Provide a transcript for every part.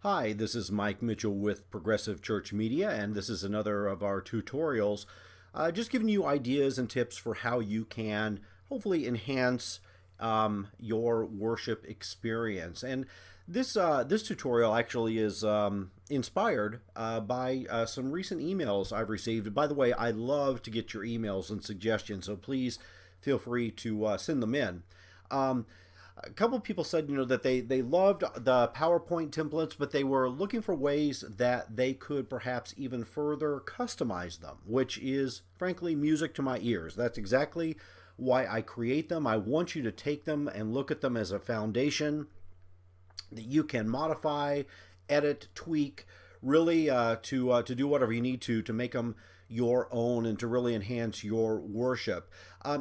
Hi, this is Mike Mitchell with Progressive Church Media, and this is another of our tutorials. Just giving you ideas and tips for how you can hopefully enhance your worship experience. And this tutorial actually is inspired by some recent emails I've received. By the way, I love to get your emails and suggestions, so please feel free to send them in. Um, a couple of people said, that they loved the PowerPoint templates, but they were looking for ways that they could perhaps even further customize them, which is frankly music to my ears. That's exactly why I create them. I want you to take them and look at them as a foundation that you can modify, edit, tweak, really to do whatever you need to make them your own and to really enhance your worship.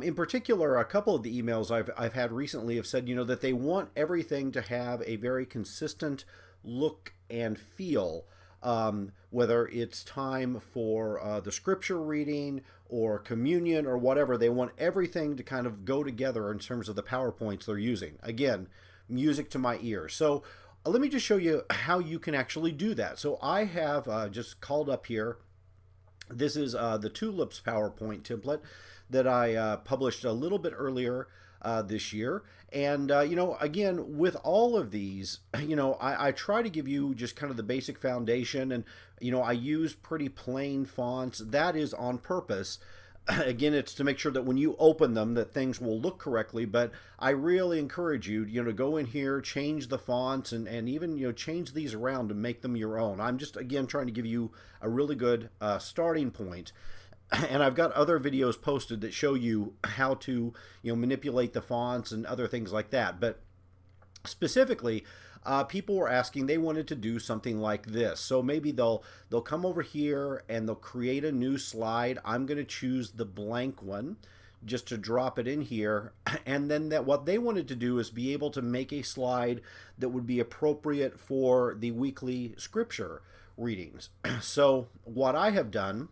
In particular, a couple of the emails I've had recently have said, that they want everything to have a very consistent look and feel. Whether it's time for the scripture reading or communion or whatever, they want everything to kind of go together in terms of the PowerPoints they're using. Again, music to my ears. So let me just show you how you can actually do that. So I have just called up here. This is the Tulips PowerPoint template that I published a little bit earlier this year. And, again, with all of these, I try to give you just kind of the basic foundation. And, I use pretty plain fonts. That is on purpose. Again, it's to make sure that when you open them that things will look correctly, but I really encourage you, to go in here, change the fonts, and even, change these around and make them your own. I'm just, again, trying to give you a really good starting point. And I've got other videos posted that show you how to, manipulate the fonts and other things like that. But specifically, people were asking, they wanted to do something like this. So maybe they'll come over here and they'll create a new slide. I'm going to choose the blank one just to drop it in here. And then what they wanted to do is be able to make a slide that would be appropriate for the weekly scripture readings. So what I have done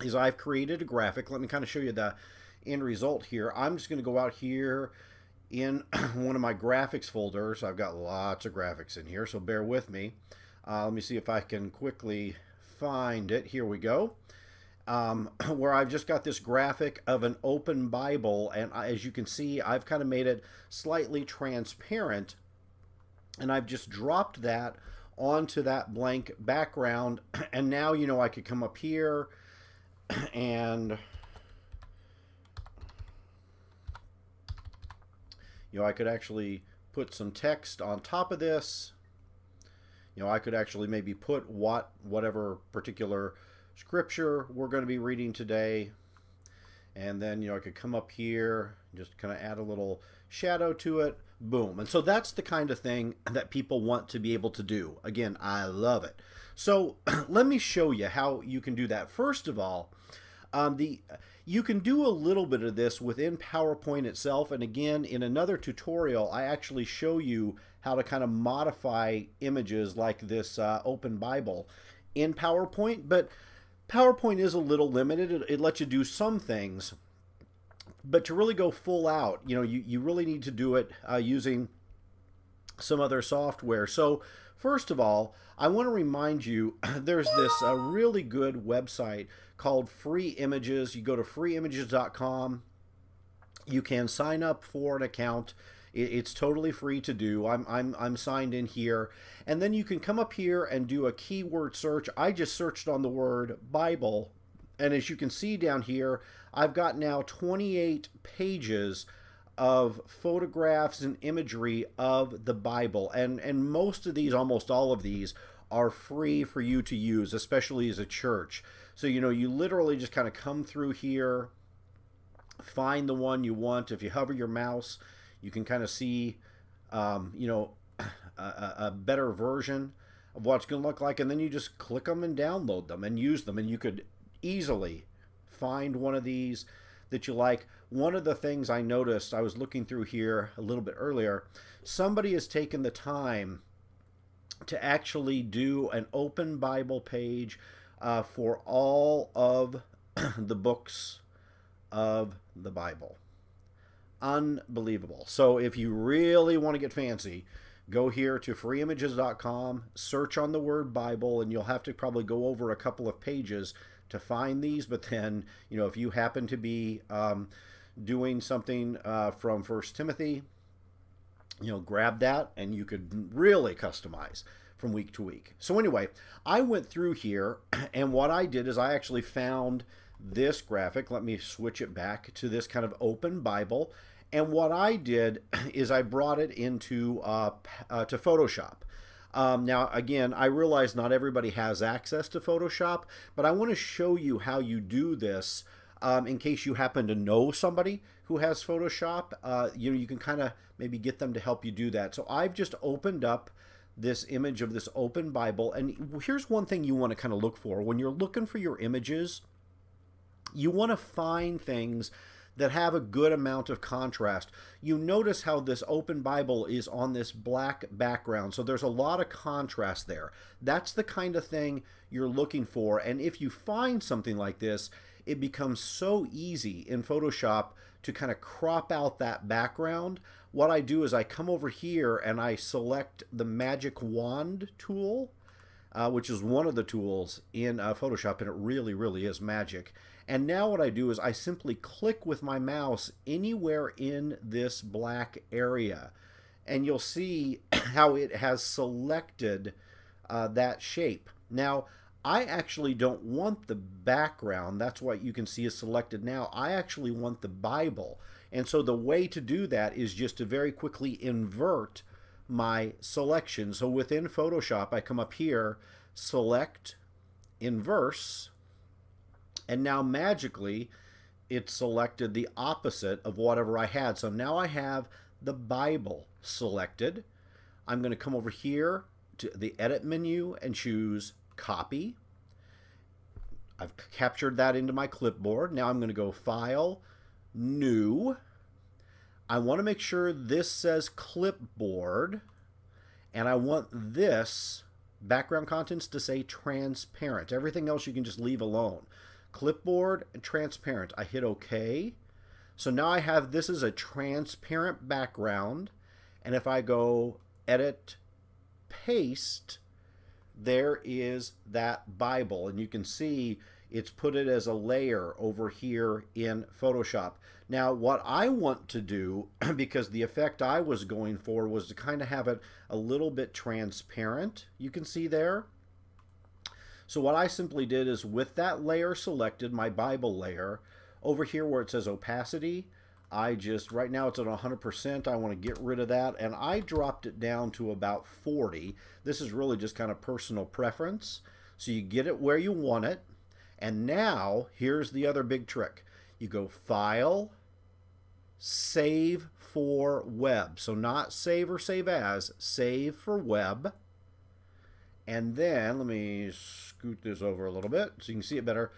is I've created a graphic. Let me kind of show you the end result here. I'm just going to go out here in one of my graphics folders. I've got lots of graphics in here, so bear with me. Let me see if I can quickly find it. Here we go. Where I've just got this graphic of an open Bible, and as you can see, I've kind of made it slightly transparent, and I've just dropped that onto that blank background. And now, I could come up here and I could actually put some text on top of this. I could actually maybe put whatever particular scripture we're going to be reading today. And then, I could come up here, just kind of add a little shadow to it. Boom. And so that's the kind of thing that people want to be able to do. Again, I love it. So let me show you how you can do that. First of all, you can do a little bit of this within PowerPoint itself. And again, in another tutorial, I actually show you how to kind of modify images like this open Bible in PowerPoint. But PowerPoint is a little limited. It lets you do some things. But to really go full out, you really need to do it using some other software. So first of all, I want to remind you there's this really good website called Free Images. You go to freeimages.com. You can sign up for an account. It's totally free to do. I'm signed in here. And then you can come up here and do a keyword search. I just searched on the word Bible. And as you can see down here, I've got now 28 pages of photographs and imagery of the Bible. And most of these, almost all of these, are free for you to use, especially as a church. So, you literally just kind of come through here, find the one you want. If you hover your mouse, you can kind of see, a better version of what it's going to look like. And then you just click them and download them and use them. And you could easily find one of these that you like. One of the things I noticed, I was looking through here a little bit earlier, somebody has taken the time to actually do an open Bible page for all of the books of the Bible. Unbelievable. So if you really want to get fancy, go here to freeimages.com, search on the word Bible, and you'll have to probably go over a couple of pages to find these. But then, if you happen to be doing something from First Timothy, grab that and you could really customize from week to week. So anyway, I went through here and what I did is I actually found this graphic. Let me switch it back to this kind of open Bible. And what I did is I brought it into to Photoshop. Now, again, I realize not everybody has access to Photoshop, but I want to show you how you do this in case you happen to know somebody who has Photoshop. You can kind of maybe get them to help you do that. So I've just opened up this image of this open Bible. And here's one thing you want to kind of look for. When you're looking for your images, you want to find things that have a good amount of contrast. You notice how this open Bible is on this black background, so there's a lot of contrast there. That's the kind of thing you're looking for, and if you find something like this, it becomes so easy in Photoshop to kind of crop out that background. What I do is I come over here and I select the magic wand tool, which is one of the tools in Photoshop, and it really, really is magic. And now what I do is I simply click with my mouse anywhere in this black area, and you'll see how it has selected that shape. Now, I actually don't want the background. That's what you can see is selected now. I actually want the Bible. And so the way to do that is just to very quickly invert my selection. So within Photoshop, I come up here, select, inverse, and now magically it selected the opposite of whatever I had. So now I have the Bible selected. I'm going to come over here to the edit menu and choose copy. I've captured that into my clipboard. Now I'm going to go file, new. I want to make sure this says clipboard, and I want this background contents to say transparent. Everything else you can just leave alone. Clipboard and transparent. I hit OK. So now I have this as a transparent background, and if I go edit, paste, there is that Bible, and you can see it's put it as a layer over here in Photoshop. Now what I want to do, because the effect I was going for was to kind of have it a little bit transparent, you can see there. So what I simply did is with that layer selected, my Bible layer, over here where it says opacity, I just, right now it's at 100%, I want to get rid of that, and I dropped it down to about 40. This is really just kind of personal preference. So you get it where you want it, and now here's the other big trick. You go File, Save for Web. So not save or save as, save for web. And then, let me scoot this over a little bit so you can see it better.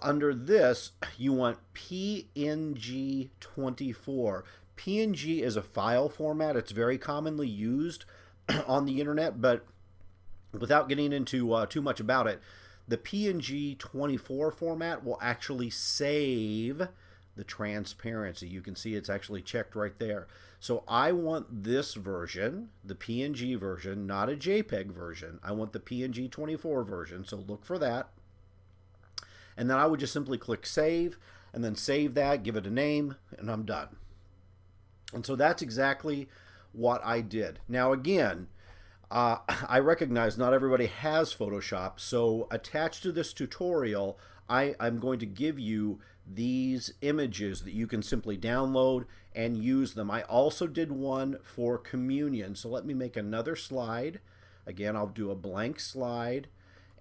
Under this, you want PNG24. PNG is a file format. It's very commonly used on the internet, but without getting into too much about it, the PNG24 format will actually save the transparency. You can see it's actually checked right there. So I want this version, the PNG version, not a JPEG version. I want the PNG24 version, so look for that. And then I would just simply click save, and then save that, give it a name, and I'm done. And so that's exactly what I did. Now again, I recognize not everybody has Photoshop, so attached to this tutorial, I'm going to give you these images that you can simply download and use them. I also did one for communion, so let me make another slide. Again, I'll do a blank slide,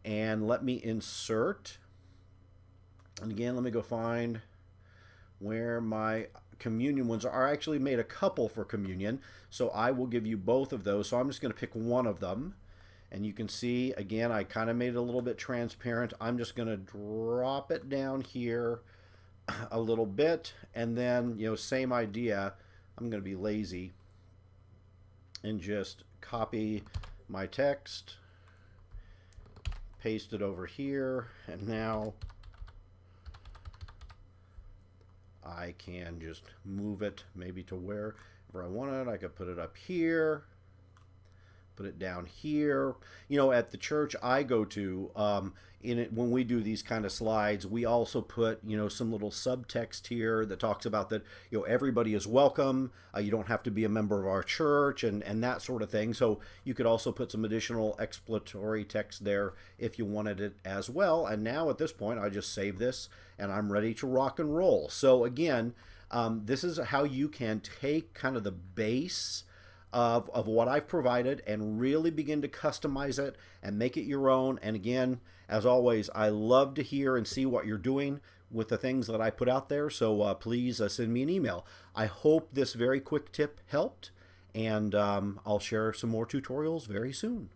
and let me insert. And again, let me go find where my communion ones are. I actually made a couple for communion, so I will give you both of those. So I'm just going to pick one of them, and you can see again I kind of made it a little bit transparent. I'm just going to drop it down here a little bit, and then same idea. I'm going to be lazy and just copy my text, paste it over here, and now I can just move it maybe to wherever I want it. I could put it up here. put it down here. You know, at the church I go to, in it, when we do these kind of slides, we also put, you know, some little subtext here that talks about that, you know, everybody is welcome. You don't have to be a member of our church, and that sort of thing. So you could also put some additional explanatory text there if you wanted it as well. And now at this point, I just save this and I'm ready to rock and roll. So again, this is how you can take kind of the base of what I've provided and really begin to customize it and make it your own. And again, as always, I love to hear and see what you're doing with the things that I put out there. So please send me an email. I hope this very quick tip helped, and I'll share some more tutorials very soon.